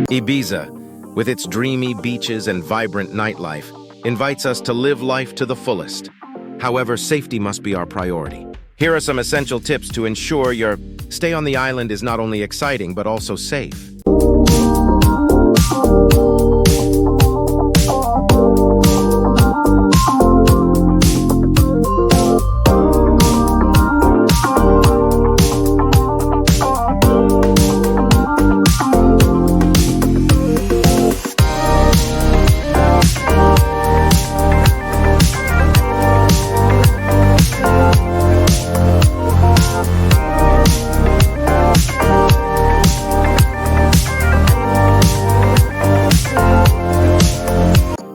Ibiza, with its dreamy beaches and vibrant nightlife, invites us to live life to the fullest. However, safety must be our priority. Here are some essential tips to ensure your stay on the island is not only exciting but also safe.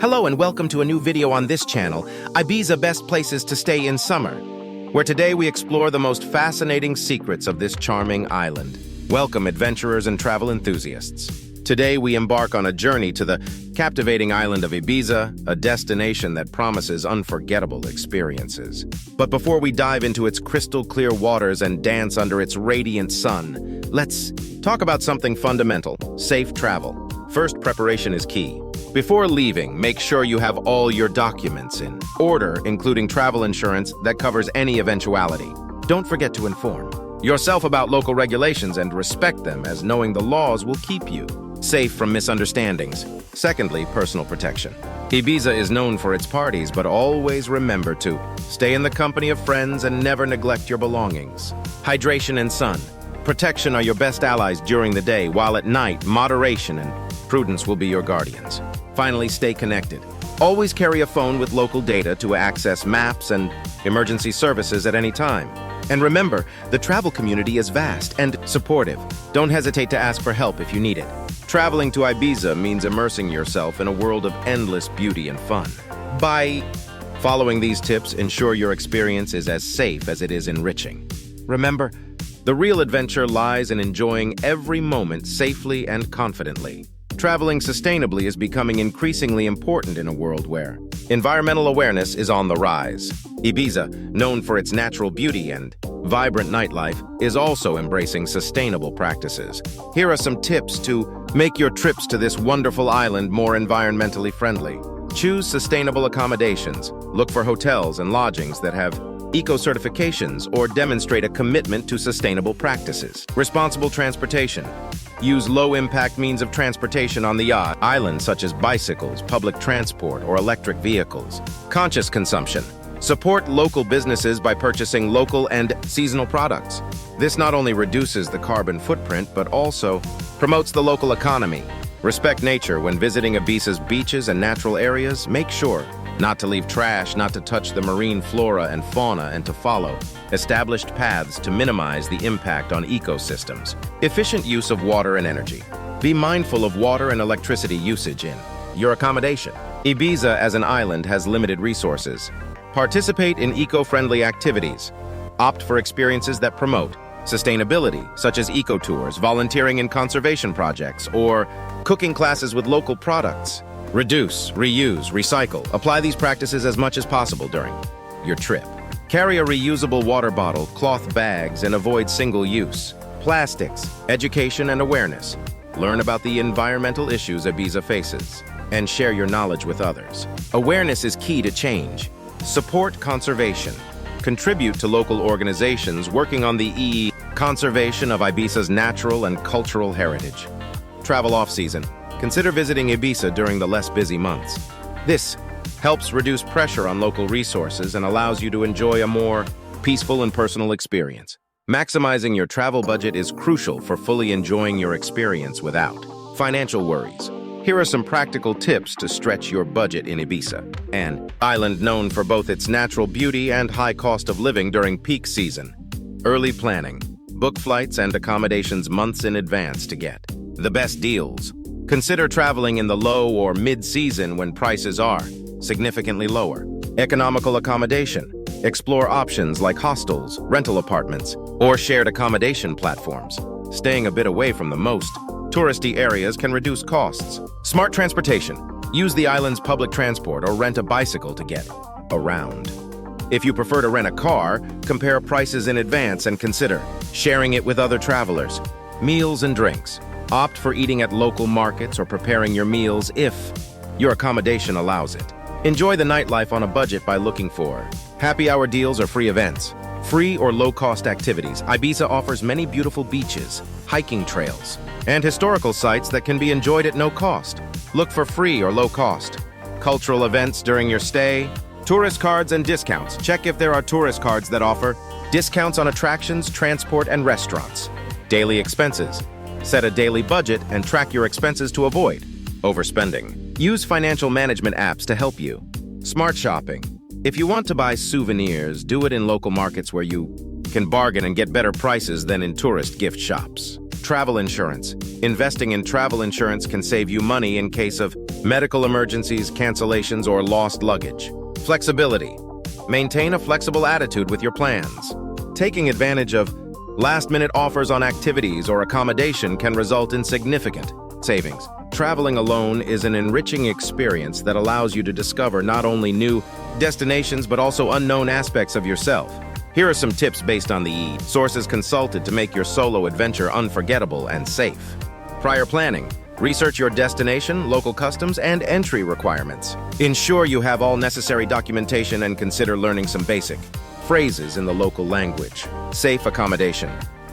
Hello and welcome to a new video on this channel, Ibiza Best Places to Stay in Summer, where today we explore the most fascinating secrets of this charming island. Welcome, adventurers and travel enthusiasts. Today we embark on a journey to the captivating island of Ibiza, a destination that promises unforgettable experiences. But before we dive into its crystal-clear waters and dance under its radiant sun, let's talk about something fundamental: safe travel. First, preparation is key. Before leaving, make sure you have all your documents in order, including travel insurance that covers any eventuality. Don't forget to inform yourself about local regulations and respect them, as knowing the laws will keep you safe from misunderstandings. Secondly, personal protection. Ibiza is known for its parties, but always remember to stay in the company of friends and never neglect your belongings. Hydration and sun. Protection are your best allies during the day, while at night, moderation and prudence will be your guardians. Finally, stay connected. Always carry a phone with local data to access maps and emergency services at any time. And remember, the travel community is vast and supportive. Don't hesitate to ask for help if you need it. Traveling to Ibiza means immersing yourself in a world of endless beauty and fun. By following these tips, ensure your experience is as safe as it is enriching. Remember, the real adventure lies in enjoying every moment safely and confidently. Traveling sustainably is becoming increasingly important in a world where environmental awareness is on the rise. Ibiza, known for its natural beauty and vibrant nightlife, is also embracing sustainable practices. Here are some tips to make your trips to this wonderful island more environmentally friendly. Choose sustainable accommodations. Look for hotels and lodgings that have eco-certifications or demonstrate a commitment to sustainable practices. Responsible transportation. Use low-impact means of transportation on the island, such as bicycles, public transport, or electric vehicles. Conscious consumption. Support local businesses by purchasing local and seasonal products. This not only reduces the carbon footprint, but also promotes the local economy. Respect nature. When visiting Ibiza's beaches and natural areas, make sure not to leave trash, not to touch the marine flora and fauna, and to follow established paths to minimize the impact on ecosystems. Efficient use of water and energy. Be mindful of water and electricity usage in your accommodation. Ibiza as an island has limited resources. Participate in eco-friendly activities. Opt for experiences that promote sustainability, such as eco-tours, volunteering in conservation projects, or cooking classes with local products. Reduce, reuse, recycle. Apply these practices as much as possible during your trip. Carry a reusable water bottle, cloth bags, and avoid single-use. Plastics, education, and awareness. Learn about the environmental issues Ibiza faces, and share your knowledge with others. Awareness is key to change. Support conservation. Contribute to local organizations working on the conservation of Ibiza's natural and cultural heritage. Travel off-season. Consider visiting Ibiza during the less busy months. This helps reduce pressure on local resources and allows you to enjoy a more peaceful and personal experience. Maximizing your travel budget is crucial for fully enjoying your experience without financial worries. Here are some practical tips to stretch your budget in Ibiza, an island known for both its natural beauty and high cost of living during peak season. Early planning. Book flights and accommodations months in advance to get the best deals. Consider traveling in the low or mid-season when prices are significantly lower. Economical accommodation. Explore options like hostels, rental apartments, or shared accommodation platforms. Staying a bit away from the most touristy areas can reduce costs. Smart transportation. Use the island's public transport or rent a bicycle to get around. If you prefer to rent a car, compare prices in advance and consider sharing it with other travelers. Meals and drinks. Opt for eating at local markets or preparing your meals if your accommodation allows it. Enjoy the nightlife on a budget by looking for happy hour deals or free events. Free or low-cost activities. Ibiza offers many beautiful beaches, hiking trails, and historical sites that can be enjoyed at no cost. Look for free or low-cost cultural events during your stay. Tourist cards and discounts. Check if there are tourist cards that offer discounts on attractions, transport, and restaurants. Daily expenses. Set a daily budget and track your expenses to avoid overspending. Use financial management apps to help you. Smart shopping. If you want to buy souvenirs, do it in local markets where you can bargain and get better prices than in tourist gift shops. Travel insurance. Investing in travel insurance can save you money in case of medical emergencies, cancellations, or lost luggage. Flexibility. Maintain a flexible attitude with your plans. Taking advantage of last-minute offers on activities or accommodation can result in significant savings. Traveling alone is an enriching experience that allows you to discover not only new destinations but also unknown aspects of yourself. Here are some tips based on the sources consulted to make your solo adventure unforgettable and safe. Prior planning. Research your destination, local customs, and entry requirements. Ensure you have all necessary documentation and consider learning some basic phrases in the local language. Safe accommodation.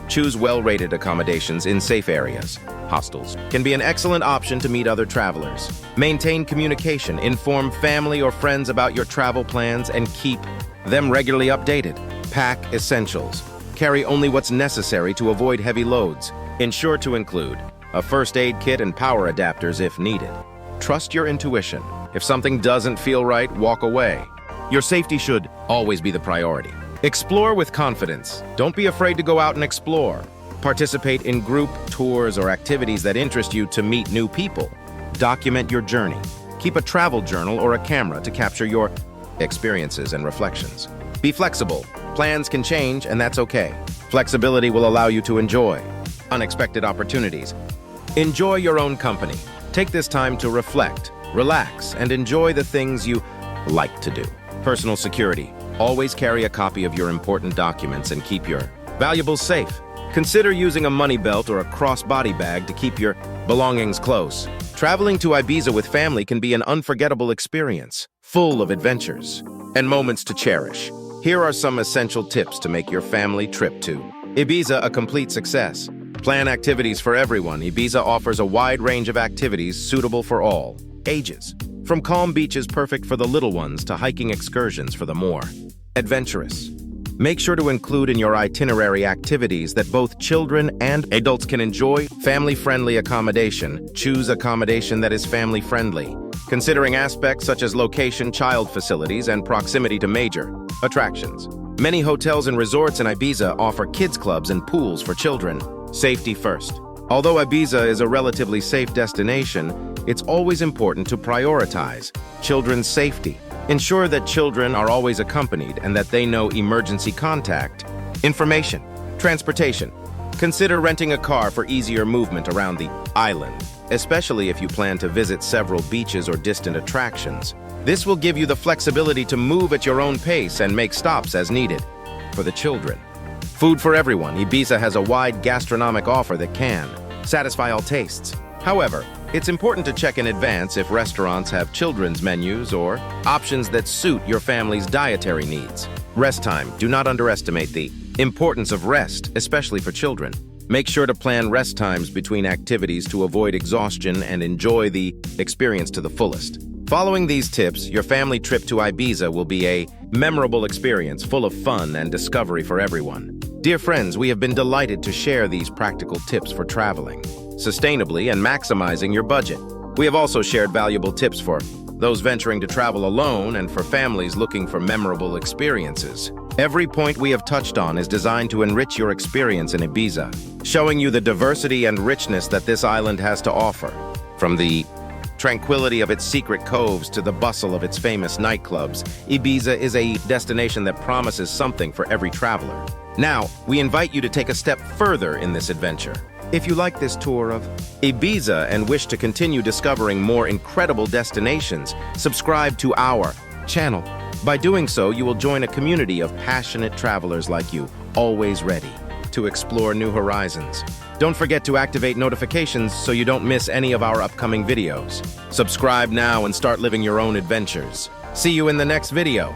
Choose well-rated accommodations in safe areas. Hostels can be an excellent option to meet other travelers. Maintain communication. Inform family or friends about your travel plans and keep them regularly updated. Pack essentials. Carry only what's necessary to avoid heavy loads. Ensure to include a first aid kit and power adapters if needed. Trust your intuition. If something doesn't feel right, walk away. Your safety should always be the priority. Explore with confidence. Don't be afraid to go out and explore. Participate in group tours or activities that interest you to meet new people. Document your journey. Keep a travel journal or a camera to capture your experiences and reflections. Be flexible. Plans can change, and that's okay. Flexibility will allow you to enjoy unexpected opportunities. Enjoy your own company. Take this time to reflect, relax, and enjoy the things you like to do. Personal security. Always carry a copy of your important documents and keep your valuables safe. Consider using a money belt or a crossbody bag to keep your belongings close. Traveling to Ibiza with family can be an unforgettable experience, full of adventures and moments to cherish. Here are some essential tips to make your family trip to Ibiza a complete success. Plan activities for everyone. Ibiza offers a wide range of activities suitable for all ages. From calm beaches perfect for the little ones to hiking excursions for the more adventurous. Make sure to include in your itinerary activities that both children and adults can enjoy. Family-friendly accommodation. Choose accommodation that is family-friendly, considering aspects such as location, child facilities, and proximity to major attractions. Many hotels and resorts in Ibiza offer kids clubs and pools for children. Safety first. Although Ibiza is a relatively safe destination, it's always important to prioritize children's safety. Ensure that children are always accompanied and that they know emergency contact information. Transportation. Consider renting a car for easier movement around the island, especially if you plan to visit several beaches or distant attractions. This will give you the flexibility to move at your own pace and make stops as needed. For the children. Food for everyone. Ibiza has a wide gastronomic offer that can satisfy all tastes. However, it's important to check in advance if restaurants have children's menus or options that suit your family's dietary needs. Rest time. Do not underestimate the importance of rest, especially for children. Make sure to plan rest times between activities to avoid exhaustion and enjoy the experience to the fullest. Following these tips, your family trip to Ibiza will be a memorable experience full of fun and discovery for everyone. Dear friends, we have been delighted to share these practical tips for traveling sustainably and maximizing your budget. We have also shared valuable tips for those venturing to travel alone and for families looking for memorable experiences. Every point we have touched on is designed to enrich your experience in Ibiza, showing you the diversity and richness that this island has to offer. From the tranquility of its secret coves to the bustle of its famous nightclubs, Ibiza is a destination that promises something for every traveler. Now, we invite you to take a step further in this adventure. If you like this tour of Ibiza and wish to continue discovering more incredible destinations, subscribe to our channel. By doing so, you will join a community of passionate travelers like you, always ready to explore new horizons. Don't forget to activate notifications so you don't miss any of our upcoming videos. Subscribe now and start living your own adventures. See you in the next video.